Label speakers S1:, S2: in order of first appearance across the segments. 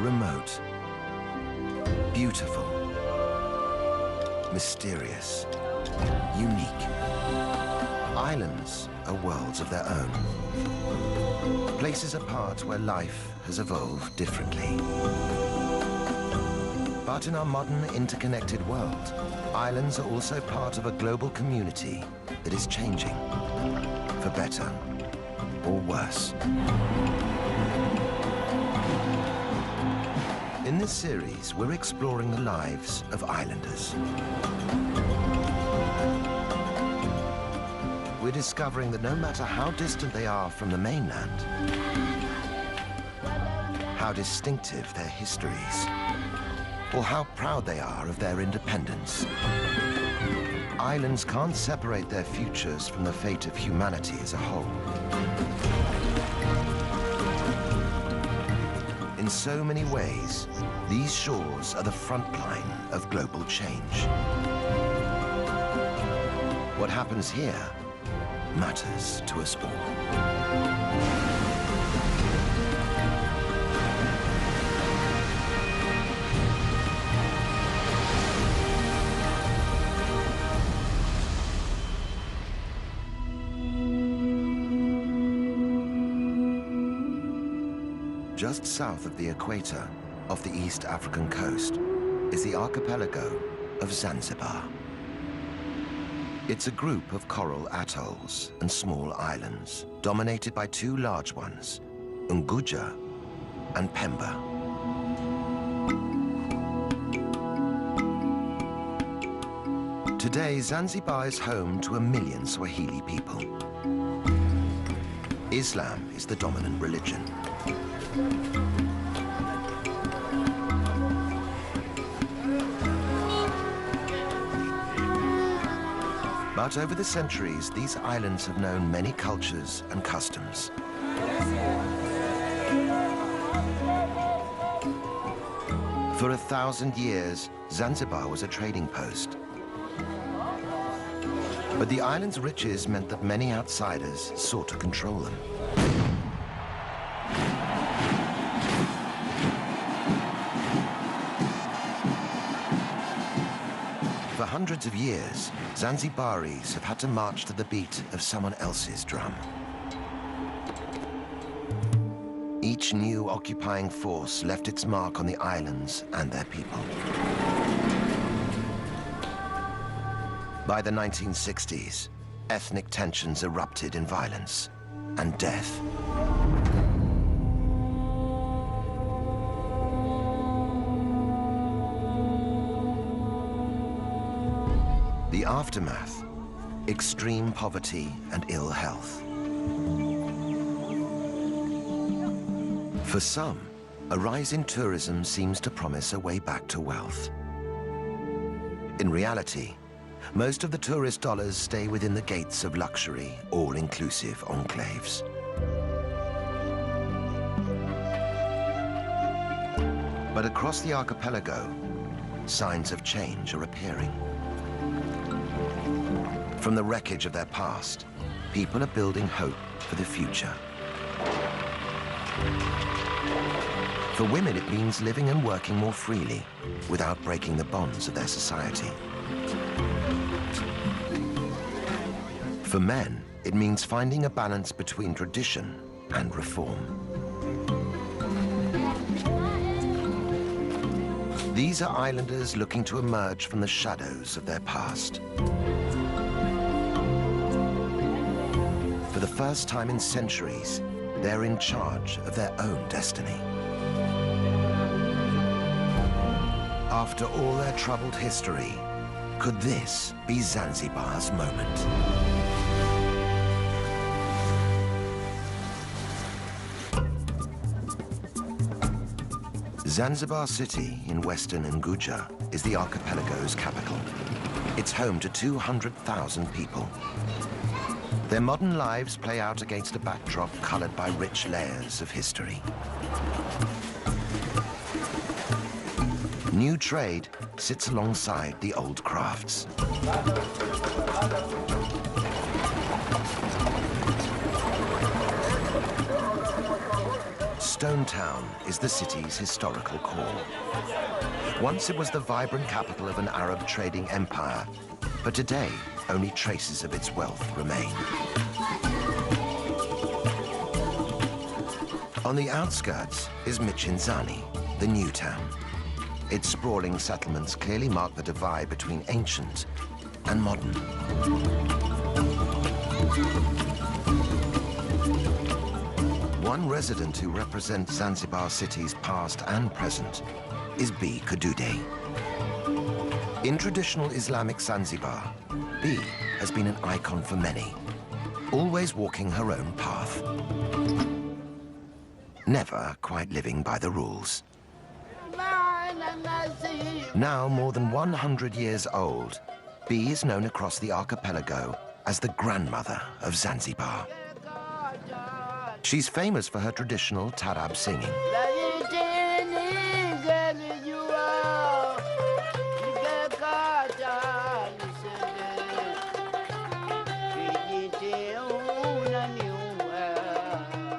S1: Remote, beautiful, mysterious, unique. Islands are worlds of their own. Places apart where life has evolved differently. But in our modern interconnected world, islands are also part of a global community that is changing, for better or worse. In this series, we're exploring the lives of islanders. We're discovering that no matter how distant they are from the mainland, how distinctive their histories, or how proud they are of their independence, islands can't separate their futures from the fate of humanity as a whole. In so many ways, these shores are the front line of global change. What happens here matters to us all. Just south of the equator, off the East African coast, is the archipelago of Zanzibar. It's a group of coral atolls and small islands, dominated by two large ones, Unguja and Pemba. Today, Zanzibar is home to 1 million Swahili people. Islam is the dominant religion. But over the centuries, these islands have known many cultures and customs. For 1,000 years, Zanzibar was a trading post. But the island's riches meant that many outsiders sought to control them. For hundreds of years, Zanzibaris have had to march to the beat of someone else's drum. Each new occupying force left its mark on the islands and their people. By the 1960s, ethnic tensions erupted in violence and death. The aftermath, extreme poverty and ill health. For some, a rise in tourism seems to promise a way back to wealth. In reality, most of the tourist dollars stay within the gates of luxury, all-inclusive enclaves. But across the archipelago, signs of change are appearing. From the wreckage of their past, people are building hope for the future. For women, it means living and working more freely without breaking the bonds of their society. For men, it means finding a balance between tradition and reform. These are islanders looking to emerge from the shadows of their past. For the first time in centuries, they're in charge of their own destiny. After all their troubled history, could this be Zanzibar's moment? Zanzibar City in western Unguja is the archipelago's capital. It's home to 200,000 people. Their modern lives play out against a backdrop colored by rich layers of history. New trade sits alongside the old crafts. stone town is the city's historical core. Once it was the vibrant capital of an Arab trading empire, but today only traces of its wealth remain. On the outskirts is Michinzani, the new town. Its sprawling settlements clearly mark the divide between ancient and modern. One resident who represents Zanzibar city's past and present is B. Kadude. In traditional Islamic Zanzibar, B has been an icon for many, always walking her own path, never quite living by the rules. Now more than 100 years old, B is known across the archipelago as the grandmother of Zanzibar. She's famous for her traditional tarab singing.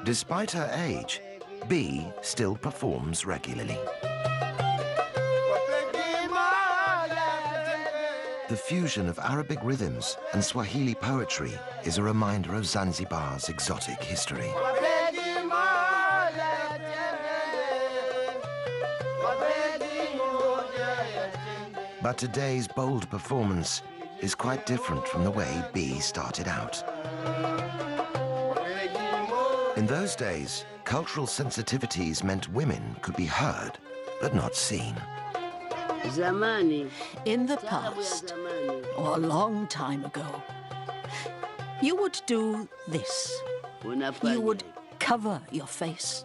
S1: Despite her age, B still performs regularly. The fusion of Arabic rhythms and Swahili poetry is a reminder of Zanzibar's exotic history. But today's bold performance is quite different from the way B started out. In those days, cultural sensitivities meant women could be heard, but not seen.
S2: In the past, or a long time ago, you would do this. You would cover your face.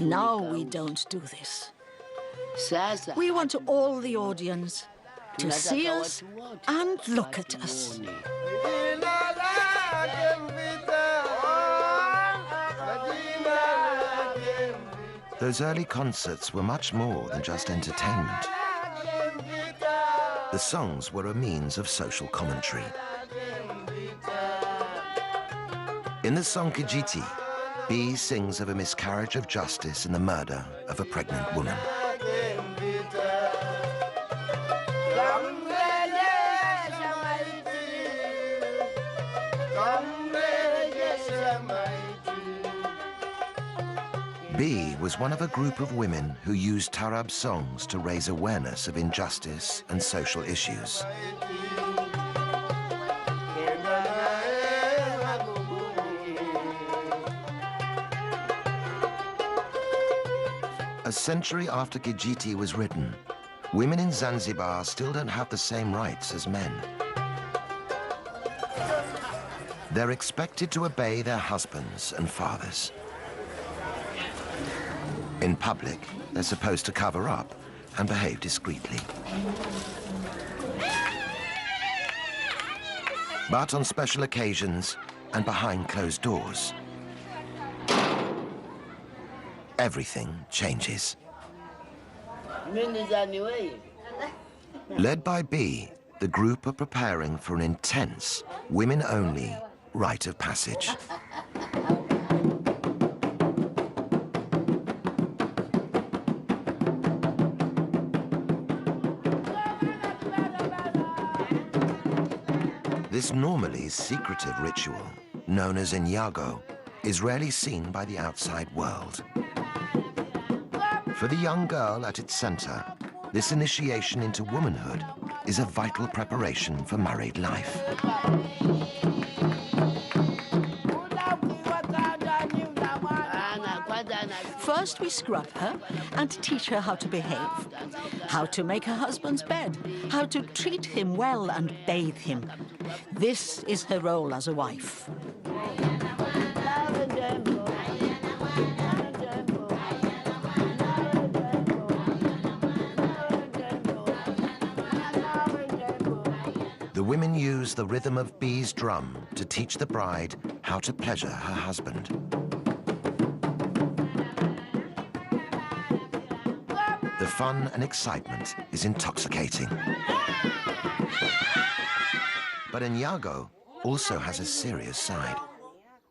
S2: Now we don't do this. We want all the audience to see us and look at us.
S1: Those early concerts were much more than just entertainment. The songs were a means of social commentary. In the song Kijiti, B sings of a miscarriage of justice and the murder of a pregnant woman. B was one of a group of women who used tarab songs to raise awareness of injustice and social issues. A century after Kijiti was written, women in Zanzibar still don't have the same rights as men. They're expected to obey their husbands and fathers. In public, they're supposed to cover up and behave discreetly. But on special occasions and behind closed doors, everything changes. Led by B, the group are preparing for an intense, women-only rite of passage. This normally secretive ritual, known as Inyago, is rarely seen by the outside world. For the young girl at its center, this initiation into womanhood is a vital preparation for married life.
S2: First, we scrub her and teach her how to behave, how to make her husband's bed, how to treat him well and bathe him. This is her role as a wife.
S1: The women use the rhythm of B's drum to teach the bride how to pleasure her husband. The fun and excitement is intoxicating. But Inyago also has a serious side.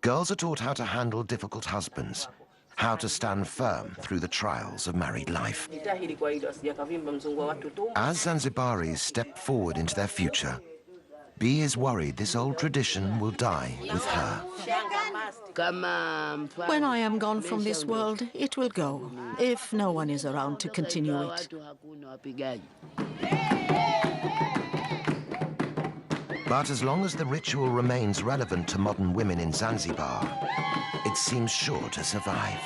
S1: Girls are taught how to handle difficult husbands, how to stand firm through the trials of married life. As Zanzibaris step forward into their future, B is worried this old tradition will die with her.
S2: When I am gone from this world, it will go, if no one is around to continue it.
S1: But as long as the ritual remains relevant to modern women in Zanzibar, it seems sure to survive.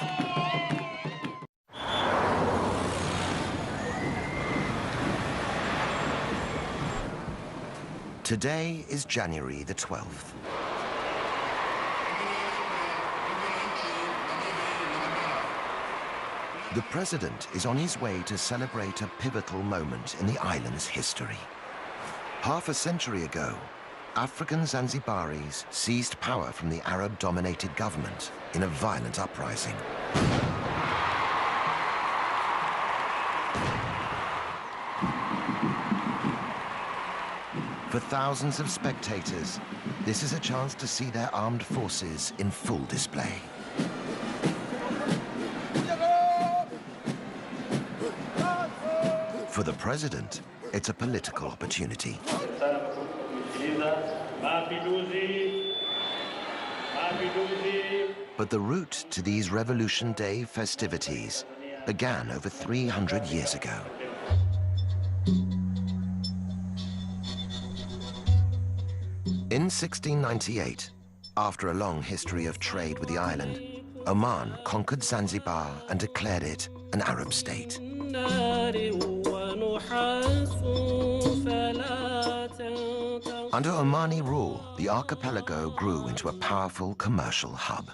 S1: Today is January the 12th. The president is on his way to celebrate a pivotal moment in the island's history. Half a century ago, African Zanzibaris seized power from the Arab-dominated government in a violent uprising. For thousands of spectators, this is a chance to see their armed forces in full display. For the president, it's a political opportunity. But the route to these Revolution Day festivities began over 300 years ago. In 1698, after a long history of trade with the island, Oman conquered Zanzibar and declared it an Arab state. Under Omani rule, the archipelago grew into a powerful commercial hub.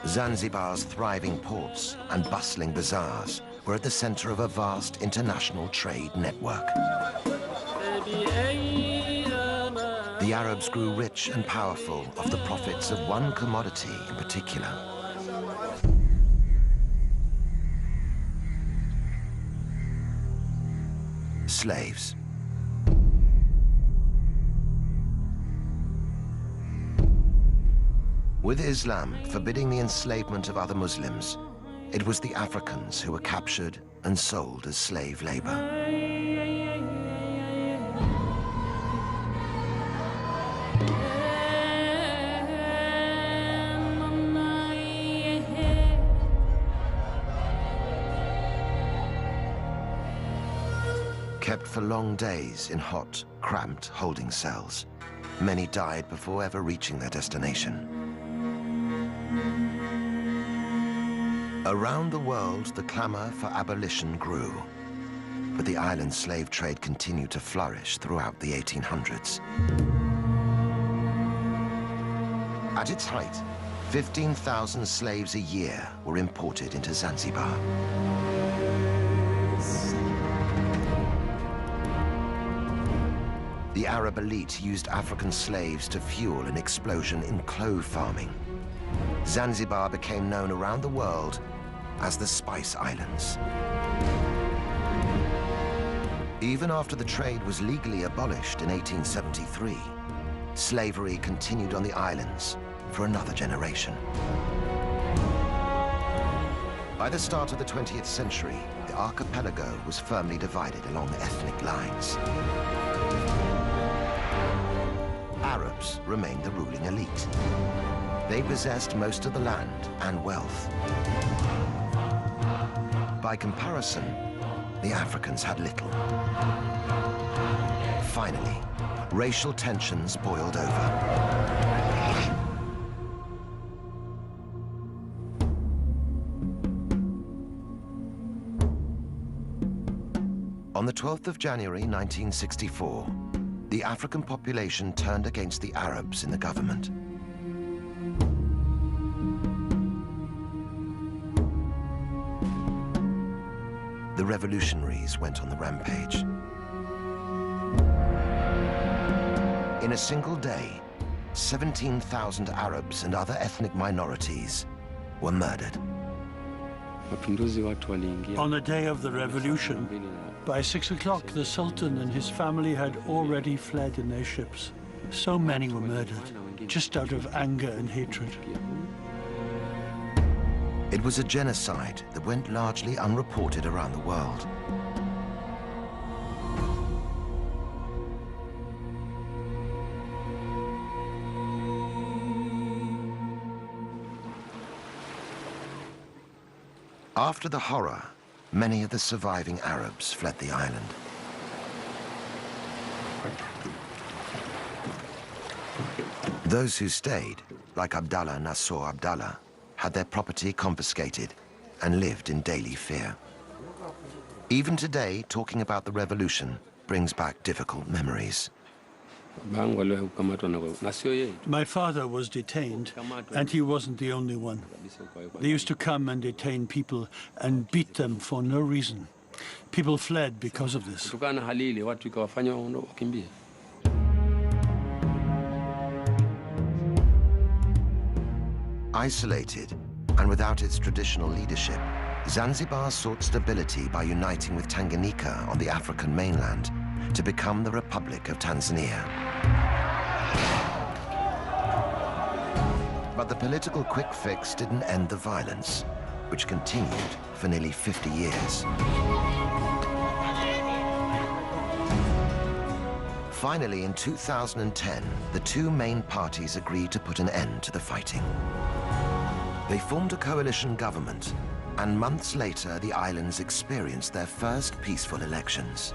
S1: Zanzibar's thriving ports and bustling bazaars were at the center of a vast international trade network. The Arabs grew rich and powerful off the profits of one commodity in particular: slaves. With Islam forbidding the enslavement of other Muslims, it was the Africans who were captured and sold as slave labor. Kept for long days in hot, cramped holding cells, many died before ever reaching their destination. Around the world, the clamor for abolition grew, but the island slave trade continued to flourish throughout the 1800s. At its height, 15,000 slaves a year were imported into Zanzibar. The Arab elite used African slaves to fuel an explosion in clove farming. Zanzibar became known around the world as the Spice Islands. Even after the trade was legally abolished in 1873, slavery continued on the islands for another generation. By the start of the 20th century, the archipelago was firmly divided along ethnic lines. Arabs remained the ruling elite. They possessed most of the land and wealth. By comparison, the Africans had little. Finally, racial tensions boiled over. On the 12th of January 1964, the African population turned against the Arabs in the government. The revolutionaries went on the rampage. In a single day, 17,000 Arabs and other ethnic minorities were murdered.
S3: On the day of the revolution, by 6 o'clock, the Sultan and his family had already fled in their ships. So many were murdered, just out of anger and hatred.
S1: It was a genocide that went largely unreported around the world. After the horror, many of the surviving Arabs fled the island. Those who stayed, like Abdallah Nasser Abdallah, had their property confiscated and lived in daily fear. Even today, talking about the revolution brings back difficult memories.
S3: My father was detained, and he wasn't the only one. They used to come and detain people and beat them for no reason. People fled because of this.
S1: Isolated and without its traditional leadership, Zanzibar sought stability by uniting with Tanganyika on the African mainland to become the Republic of Tanzania. But the political quick fix didn't end the violence, which continued for nearly 50 years. Finally, in 2010, the two main parties agreed to put an end to the fighting. They formed a coalition government, and months later, the islands experienced their first peaceful elections.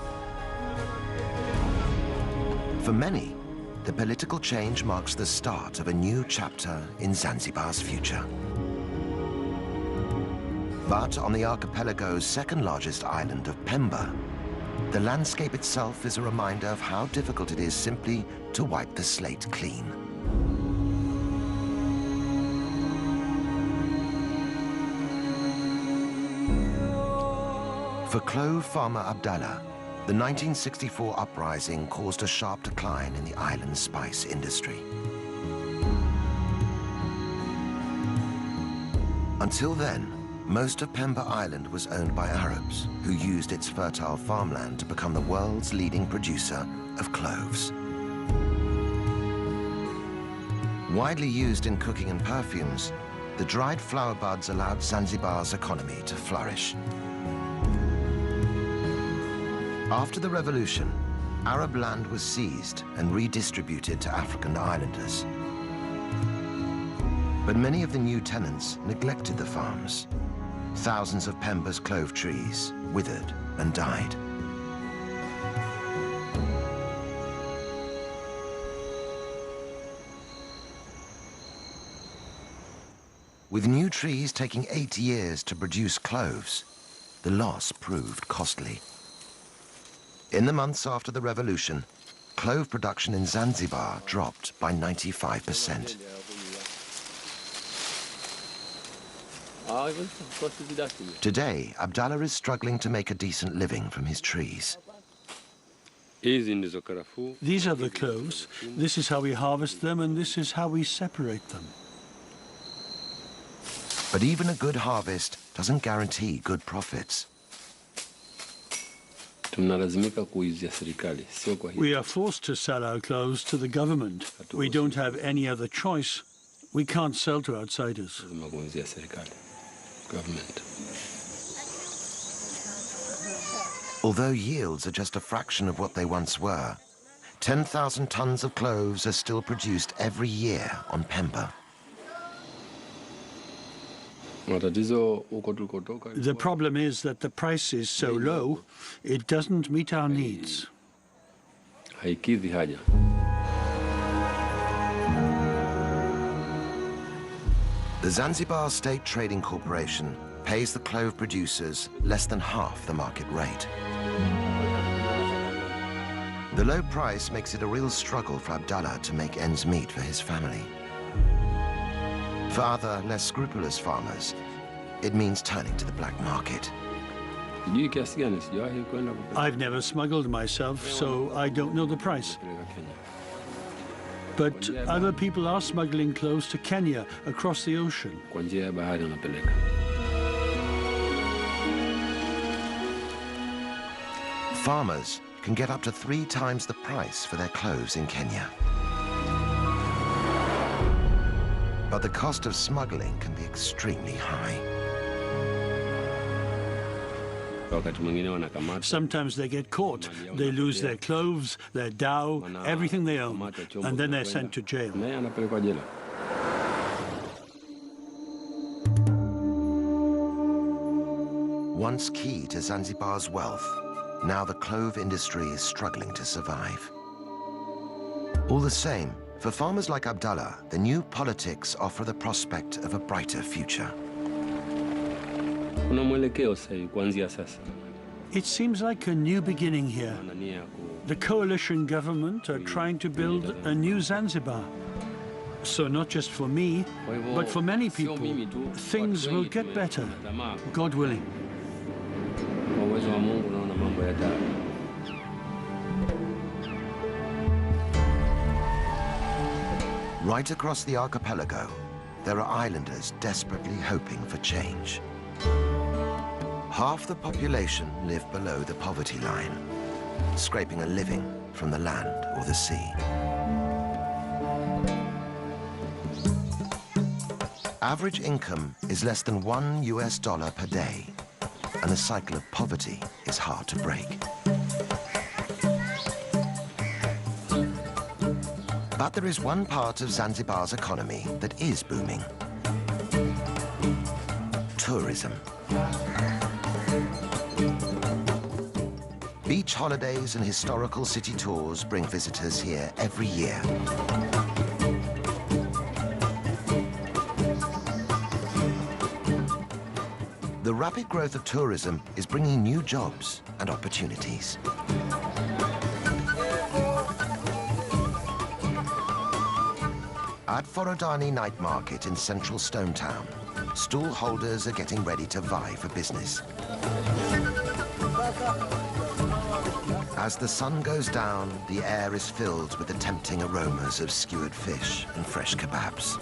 S1: For many, the political change marks the start of a new chapter in Zanzibar's future. But on the archipelago's second-largest island of Pemba, the landscape itself is a reminder of how difficult it is simply to wipe the slate clean. For Clove farmer Abdallah, the 1964 uprising caused a sharp decline in the island's spice industry. Until then, most of Pemba Island was owned by Arabs, who used its fertile farmland to become the world's leading producer of cloves. Widely used in cooking and perfumes, the dried flower buds allowed Zanzibar's economy to flourish. After the revolution, Arab land was seized and redistributed to African islanders. But many of the new tenants neglected the farms. Thousands of Pemba's clove trees withered and died. With new trees taking 8 years to produce cloves, the loss proved costly. In the months after the revolution, clove production in Zanzibar dropped by 95%. Today, Abdallah is struggling to make a decent living from his trees.
S3: These are the cloves. This is how we harvest them, and this is how we separate them.
S1: But even a good harvest doesn't guarantee good profits.
S3: We are forced to sell our cloves to the government. We don't have any other choice. We can't sell to outsiders.
S1: Although yields are just a fraction of what they once were, 10,000 tons of cloves are still produced every year on Pemba.
S3: The problem is that the price is so low, it doesn't meet our needs.
S1: The Zanzibar State Trading Corporation pays the clove producers less than half the market rate. The low price makes it a real struggle for Abdallah to make ends meet for his family. For other, less scrupulous farmers, it means turning to the black market.
S3: I've never smuggled myself, so I don't know the price. But other people are smuggling cloves to Kenya across the ocean.
S1: Farmers can get up to 3 times the price for their cloves in Kenya. But the cost of smuggling can be extremely high.
S3: Sometimes they get caught. They lose their cloves, their dhow, everything they own, and then they're sent to jail.
S1: Once key to Zanzibar's wealth, now the clove industry is struggling to survive. All the same, for farmers like Abdallah, the new politics offer the prospect of a brighter future.
S3: It seems like a new beginning here. The coalition government are trying to build a new Zanzibar. So not just for me, but for many people, things will get better, God willing.
S1: Right across the archipelago, there are islanders desperately hoping for change. Half the population live below the poverty line, scraping a living from the land or the sea. Average income is less than $1 per day, and the cycle of poverty is hard to break. But there is one part of Zanzibar's economy that is booming: tourism. Beach holidays and historical city tours bring visitors here every year. The rapid growth of tourism is bringing new jobs and opportunities. At Forodani Night Market in central Stone Town, stall holders are getting ready to vie for business. As the sun goes down, the air is filled with the tempting aromas of skewered fish and fresh kebabs.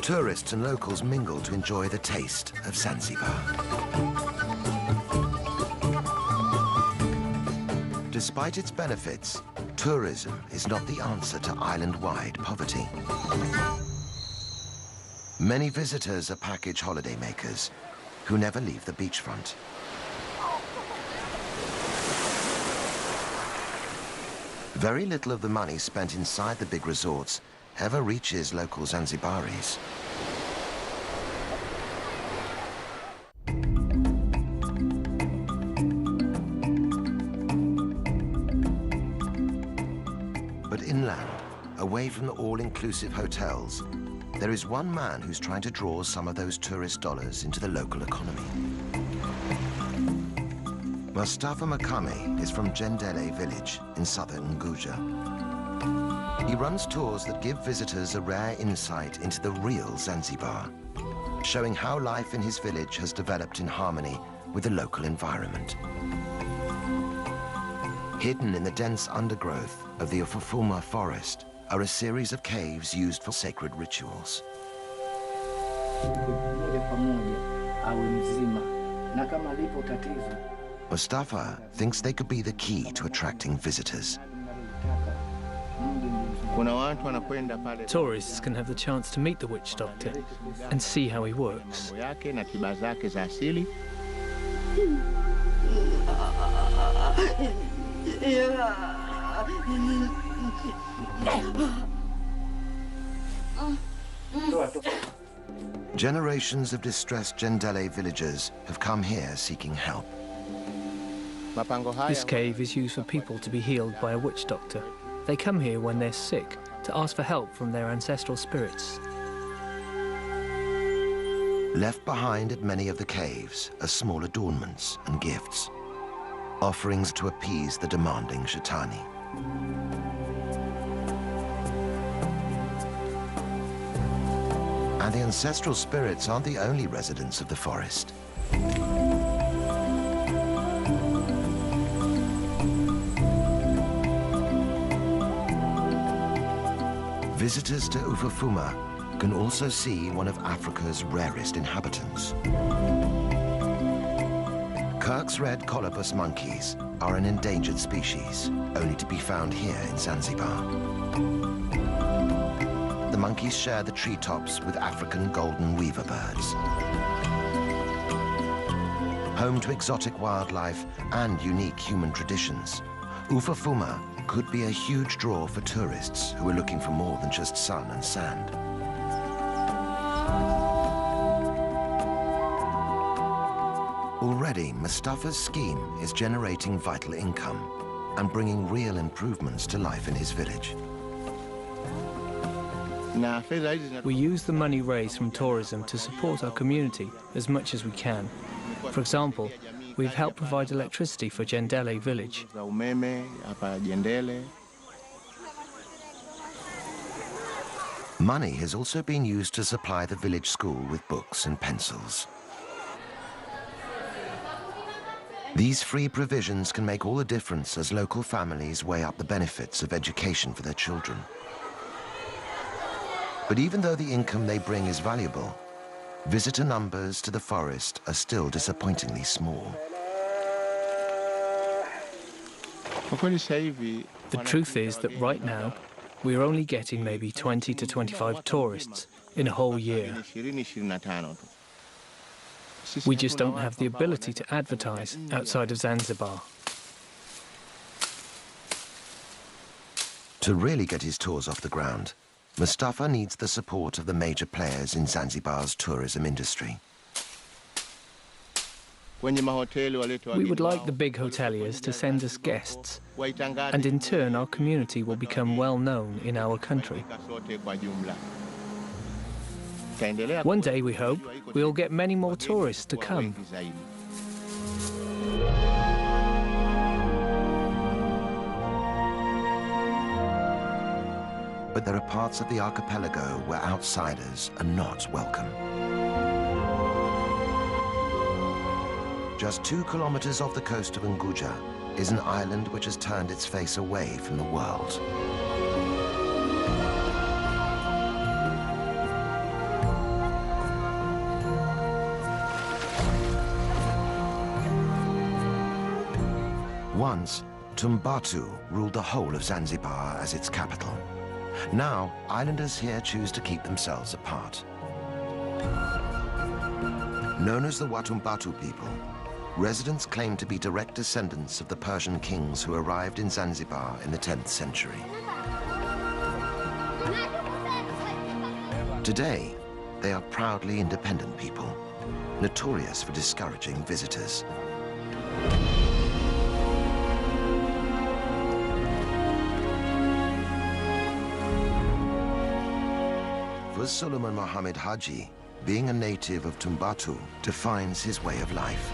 S1: Tourists and locals mingle to enjoy the taste of Zanzibar. Despite its benefits, tourism is not the answer to island-wide poverty. Many visitors are package holidaymakers who never leave the beachfront. Very little of the money spent inside the big resorts ever reaches local Zanzibaris. But inland, away from the all-inclusive hotels, there is one man who's trying to draw some of those tourist dollars into the local economy. Mustafa Makame is from Jendele village in southern Unguja. He runs tours that give visitors a rare insight into the real Zanzibar, showing how life in his village has developed in harmony with the local environment. Hidden in the dense undergrowth of the Ufufuma forest are a series of caves used for sacred rituals. Mustafa thinks they could be the key to attracting visitors.
S4: Tourists can have the chance to meet the witch doctor and see how he works.
S1: Generations of distressed Jendele villagers have come here seeking help.
S4: This cave is used for people to be healed by a witch doctor. They come here when they're sick to ask for help from their ancestral spirits.
S1: Left behind at many of the caves are small adornments and gifts, offerings to appease the demanding Shaitani. And the ancestral spirits aren't the only residents of the forest. Visitors to Ufufuma can also see one of Africa's rarest inhabitants. Kirk's red colobus monkeys are an endangered species, only to be found here in Zanzibar. The monkeys share the treetops with African golden weaver birds. Home to exotic wildlife and unique human traditions, Ufafuma could be a huge draw for tourists who are looking for more than just sun and sand. Already, Mustafa's scheme is generating vital income and bringing real improvements to life in his village.
S4: We use the money raised from tourism to support our community as much as we can. For example, we've helped provide electricity for Jendele village.
S1: Money has also been used to supply the village school with books and pencils. These free provisions can make all the difference as local families weigh up the benefits of education for their children. But even though the income they bring is valuable, visitor numbers to the forest are still disappointingly small.
S4: The truth is that right now, we're only getting maybe 20 to 25 tourists in a whole year. We just don't have the ability to advertise outside of Zanzibar.
S1: To really get his tours off the ground, Mustafa needs the support of the major players in Zanzibar's tourism industry.
S4: We would like the big hoteliers to send us guests, and in turn our community will become well known in our country. One day, we hope, we'll get many more tourists to come.
S1: But there are parts of the archipelago where outsiders are not welcome. Just 2 kilometers off the coast of Unguja is an island which has turned its face away from the world. Once, Tumbatu ruled the whole of Zanzibar as its capital. Now, islanders here choose to keep themselves apart. Known as the Tumbatu people, residents claim to be direct descendants of the Persian kings who arrived in Zanzibar in the 10th century. Today, they are proudly independent people, notorious for discouraging visitors. For Suleiman Mohammed Haji, being a native of Tumbatu defines his way of life.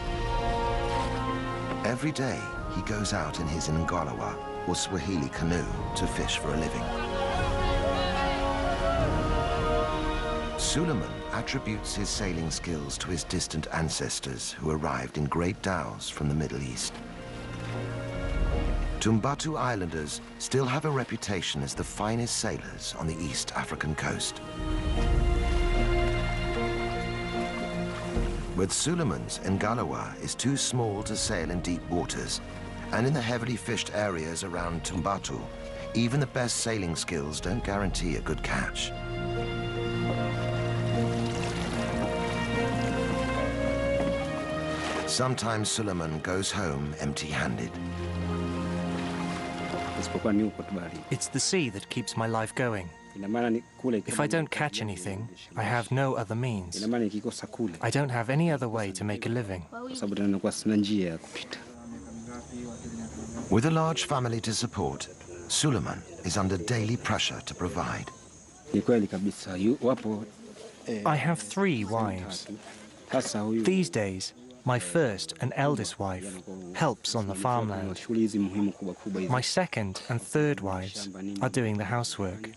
S1: Every day, he goes out in his Ngalawa, or Swahili canoe, to fish for a living. Suleiman attributes his sailing skills to his distant ancestors who arrived in great dhows from the Middle East. Tumbatu Islanders still have a reputation as the finest sailors on the East African coast. But Suleiman's Ngalawa is too small to sail in deep waters, and in the heavily fished areas around Tumbatu, even the best sailing skills don't guarantee a good catch. Sometimes Suleiman goes home empty-handed.
S5: It's the sea that keeps my life going. If I don't catch anything, I have no other means. I don't have any other way to make a living.
S1: With a large family to support, Suleiman is under daily pressure to provide.
S5: I have 3 wives. These days, my first and eldest wife helps on the farmland. My second and third wives are doing the housework.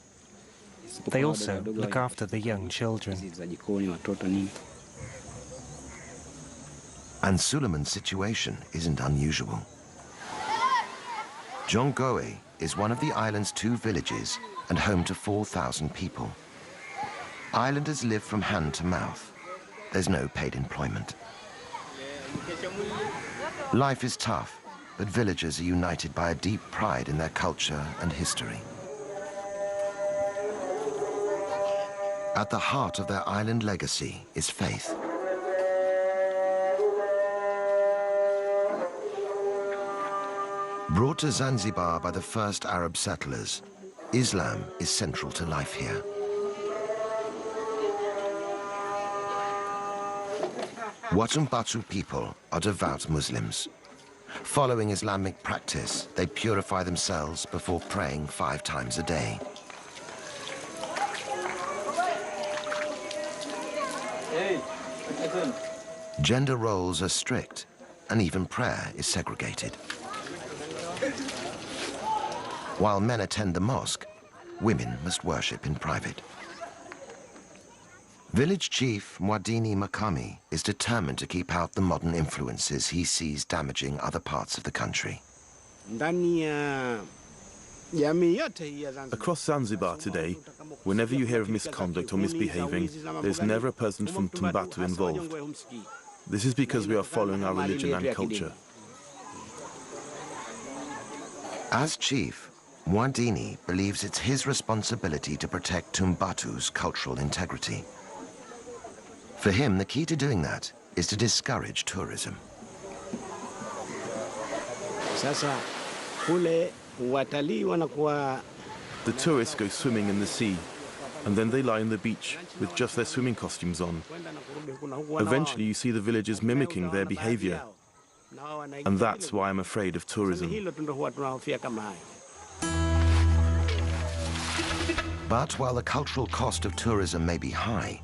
S5: They also look after the young children.
S1: And Suleiman's situation isn't unusual. Jongoe is one of the island's 2 villages and home to 4,000 people. Islanders live from hand to mouth. There's no paid employment. Life is tough, but villagers are united by a deep pride in their culture and history. At the heart of their island legacy is faith. Brought to Zanzibar by the first Arab settlers, Islam is central to life here. Tumbatu people are devout Muslims. Following Islamic practice, they purify themselves before praying 5 times a day. Gender roles are strict, and even prayer is segregated. While men attend the mosque, women must worship in private. Village chief Mwadini Makami is determined to keep out the modern influences he sees damaging other parts of the country.
S6: Across Zanzibar today, whenever you hear of misconduct or misbehaving, there's never a person from Tumbatu involved. This is because we are following our religion and culture.
S1: As chief, Mwadini believes it's his responsibility to protect Tumbatu's cultural integrity. For him, the key to doing that is to discourage tourism.
S6: The tourists go swimming in the sea, and then they lie on the beach with just their swimming costumes on. Eventually, you see the villagers mimicking their behavior, and that's why I'm afraid of tourism.
S1: But while the cultural cost of tourism may be high,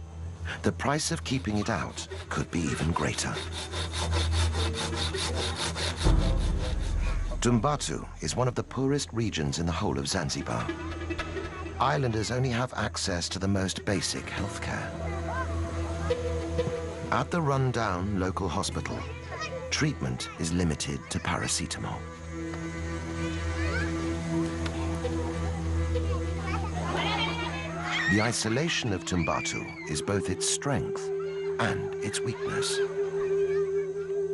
S1: the price of keeping it out could be even greater. Tumbatu is one of the poorest regions in the whole of Zanzibar. Islanders only have access to the most basic healthcare. At the run-down local hospital, treatment is limited to paracetamol. The isolation of Tumbatu is both its strength and its weakness.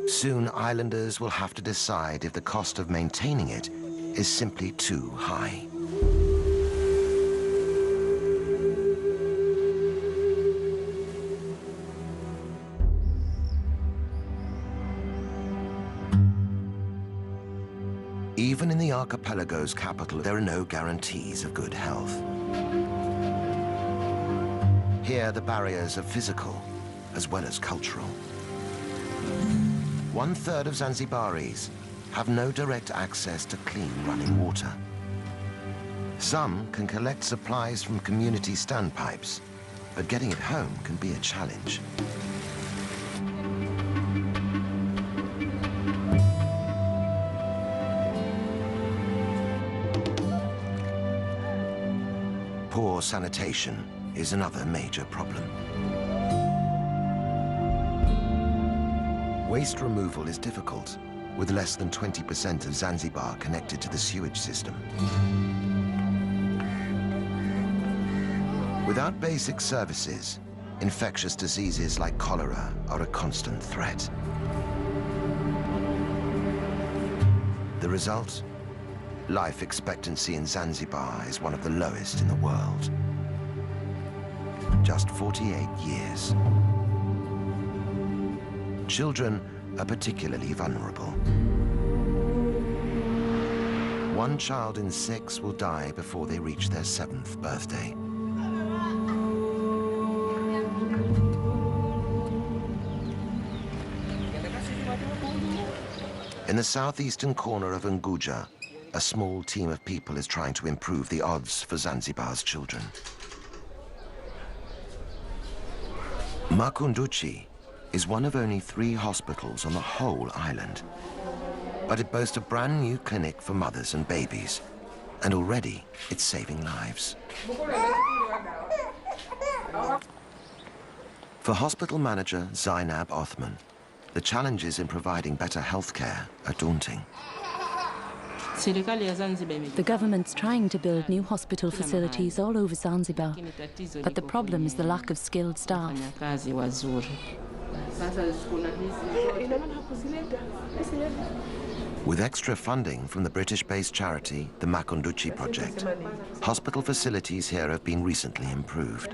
S1: Soon, islanders will have to decide if the cost of maintaining it is simply too high. Even in the archipelago's capital, there are no guarantees of good health. Here, the barriers are physical as well as cultural. 1/3 of Zanzibaris have no direct access to clean running water. Some can collect supplies from community standpipes, but getting it home can be a challenge. Poor sanitation is another major problem. Waste removal is difficult, with less than 20% of Zanzibar connected to the sewage system. Without basic services, infectious diseases like cholera are a constant threat. The result? Life expectancy in Zanzibar is one of the lowest in the world. Just 48 years. Children are particularly vulnerable. 1 child in 6 will die before they reach their 7th birthday. In the southeastern corner of Unguja, a small team of people is trying to improve the odds for Zanzibar's children. Makunduchi is one of only 3 hospitals on the whole island. But it boasts a brand new clinic for mothers and babies, and already it's saving lives. For hospital manager Zainab Othman, the challenges in providing better health care are daunting.
S7: The government's trying to build new hospital facilities all over Zanzibar, but the problem is the lack of skilled staff.
S1: With extra funding from the British-based charity, the Makunduchi Project, hospital facilities here have been recently improved.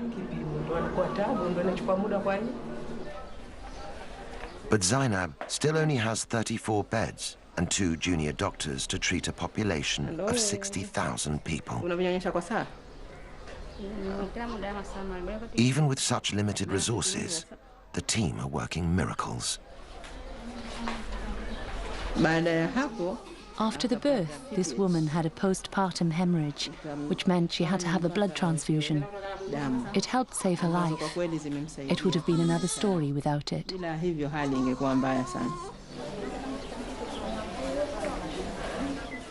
S1: But Zainab still only has 34 beds and 2 junior doctors to treat a population of 60,000 people. Even with such limited resources, the team are working miracles.
S7: After the birth, this woman had a postpartum hemorrhage, which meant she had to have a blood transfusion. It helped save her life. It would have been another story without it.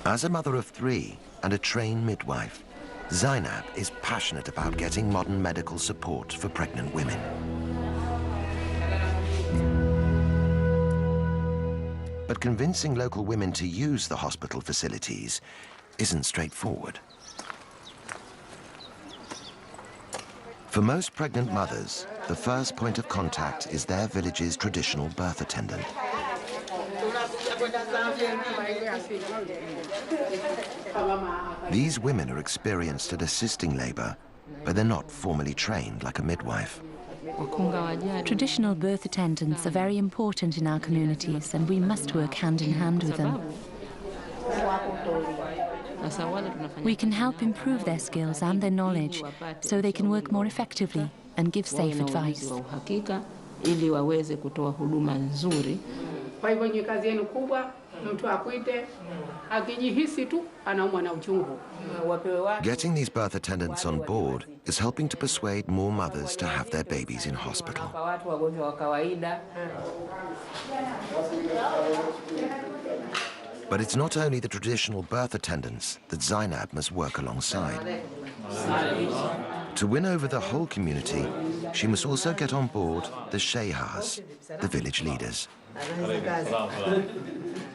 S1: As a mother of 3 and a trained midwife, Zainab is passionate about getting modern medical support for pregnant women. But convincing local women to use the hospital facilities isn't straightforward. For most pregnant mothers, the first point of contact is their village's traditional birth attendant. These women are experienced at assisting labor, but they're not formally trained like a midwife.
S7: Traditional birth attendants are very important in our communities, and we must work hand in hand with them. We can help improve their skills and their knowledge so they can work more effectively and give safe advice.
S1: Getting these birth attendants on board is helping to persuade more mothers to have their babies in hospital. But it's not only the traditional birth attendants that Zainab must work alongside. To win over the whole community, she must also get on board the Shehas, the village leaders.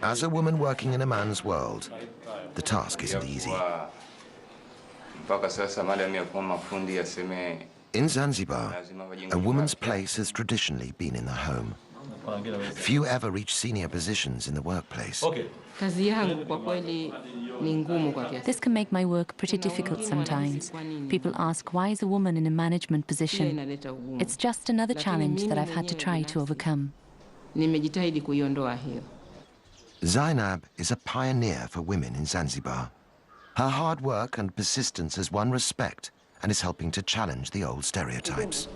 S1: As a woman working in a man's world, the task isn't easy. In Zanzibar, a woman's place has traditionally been in the home. Few ever reach senior positions in the workplace.
S7: This can make my work pretty difficult sometimes. People ask, why is a woman in a management position? It's just another challenge that I've had to try to overcome.
S1: Zainab is a pioneer for women in Zanzibar. Her hard work and persistence has won respect and is helping to challenge the old stereotypes.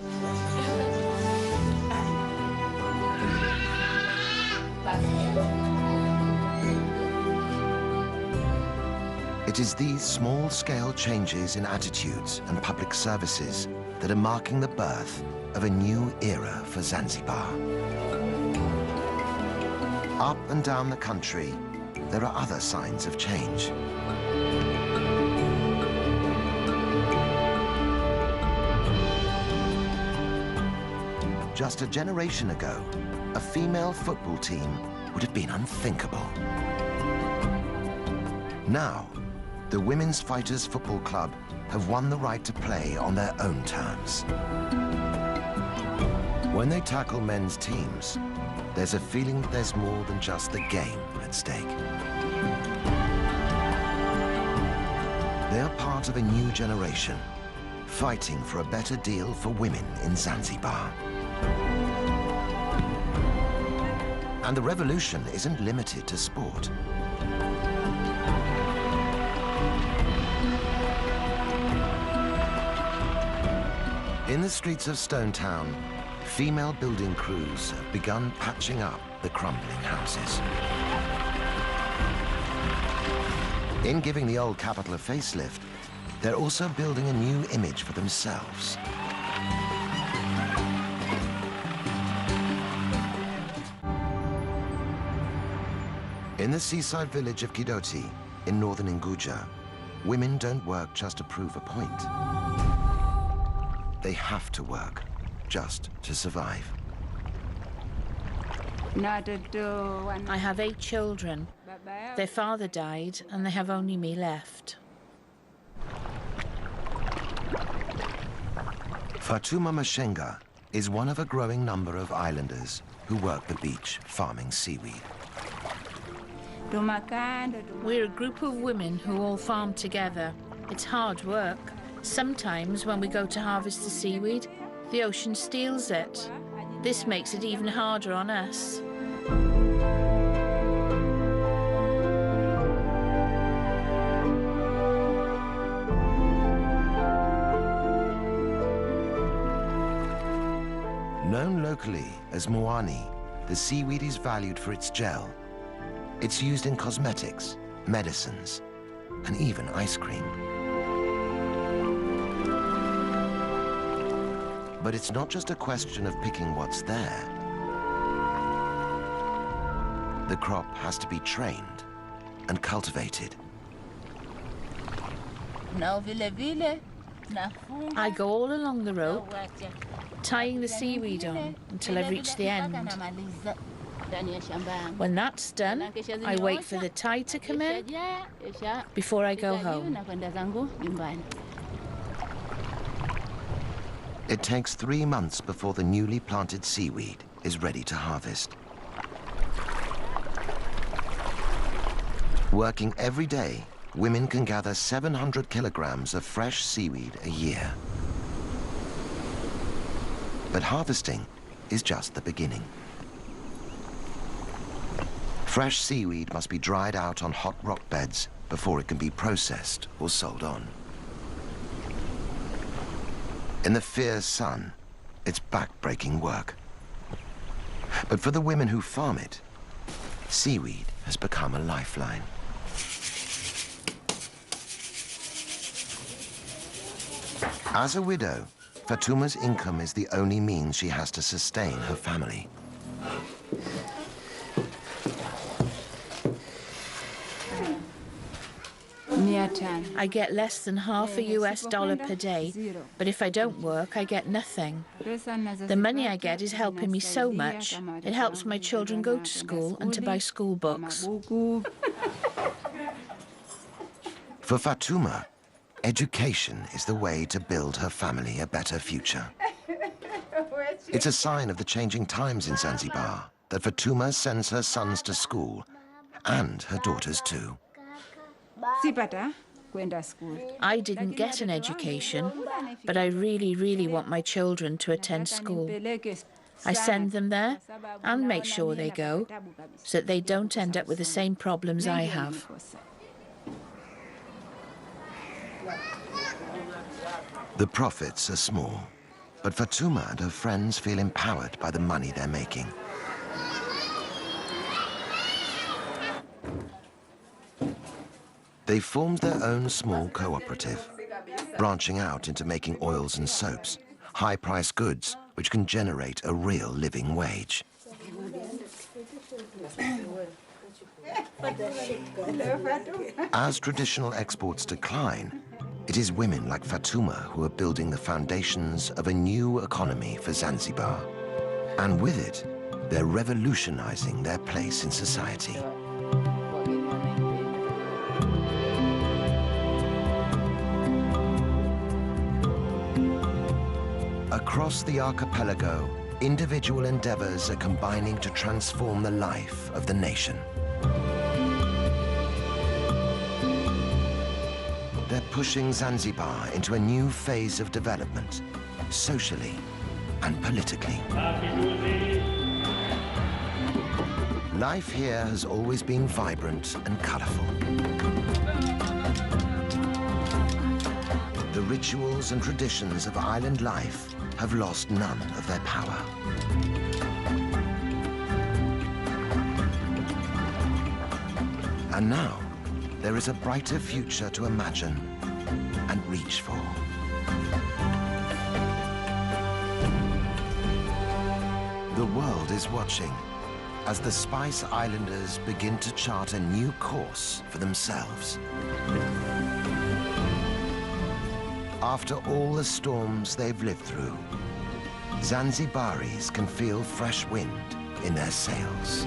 S1: It is these small-scale changes in attitudes and public services that are marking the birth of a new era for Zanzibar. Up and down the country, there are other signs of change. Just a generation ago, a female football team would have been unthinkable. Now, the Women's Fighters Football Club have won the right to play on their own terms. When they tackle men's teams, there's a feeling that there's more than just the game at stake. They are part of a new generation, fighting for a better deal for women in Zanzibar. And the revolution isn't limited to sport. In the streets of Stone Town, female building crews have begun patching up the crumbling houses. In giving the old capital a facelift, they're also building a new image for themselves. In the seaside village of Kidoti, in northern Unguja, women don't work just to prove a point. They have to work just to survive.
S8: I have 8 children. Their father died, and they have only me left.
S1: Fatuma Mashenga is one of a growing number of islanders who work the beach farming seaweed.
S8: We're a group of women who all farm together. It's hard work. Sometimes when we go to harvest the seaweed, the ocean steals it. This makes it even harder on us.
S1: Known locally as moani, the seaweed is valued for its gel. It's used in cosmetics, medicines, and even ice cream. But it's not just a question of picking what's there. The crop has to be trained and cultivated.
S8: I go all along the rope, tying the seaweed on until I've reached the end. When that's done, I wait for the tide to come in before I go home.
S1: It takes 3 months before the newly planted seaweed is ready to harvest. Working every day, women can gather 700 kilograms of fresh seaweed a year. But harvesting is just the beginning. Fresh seaweed must be dried out on hot rock beds before it can be processed or sold on. In the fierce sun, it's back-breaking work. But for the women who farm it, seaweed has become a lifeline. As a widow, Fatuma's income is the only means she has to sustain her family.
S8: I get less than half a US dollar per day, but if I don't work, I get nothing. The money I get is helping me so much. It helps my children go to school and to buy school books.
S1: For Fatuma, education is the way to build her family a better future. It's a sign of the changing times in Zanzibar that Fatuma sends her sons to school, and her daughters too.
S8: I didn't get an education, but I really, really want my children to attend school. I send them there and make sure they go, so that they don't end up with the same problems I have.
S1: The profits are small, but Fatuma and her friends feel empowered by the money they're making. They formed their own small cooperative, branching out into making oils and soaps, high-priced goods which can generate a real living wage. As traditional exports decline, it is women like Fatuma who are building the foundations of a new economy for Zanzibar. And with it, they're revolutionizing their place in society. Across the archipelago, individual endeavors are combining to transform the life of the nation. They're pushing Zanzibar into a new phase of development, socially and politically. Life here has always been vibrant and colorful. The rituals and traditions of island life have lost none of their power. And now, there is a brighter future to imagine and reach for. The world is watching as the Spice Islanders begin to chart a new course for themselves. After all the storms they've lived through, Zanzibaris can feel fresh wind in their sails.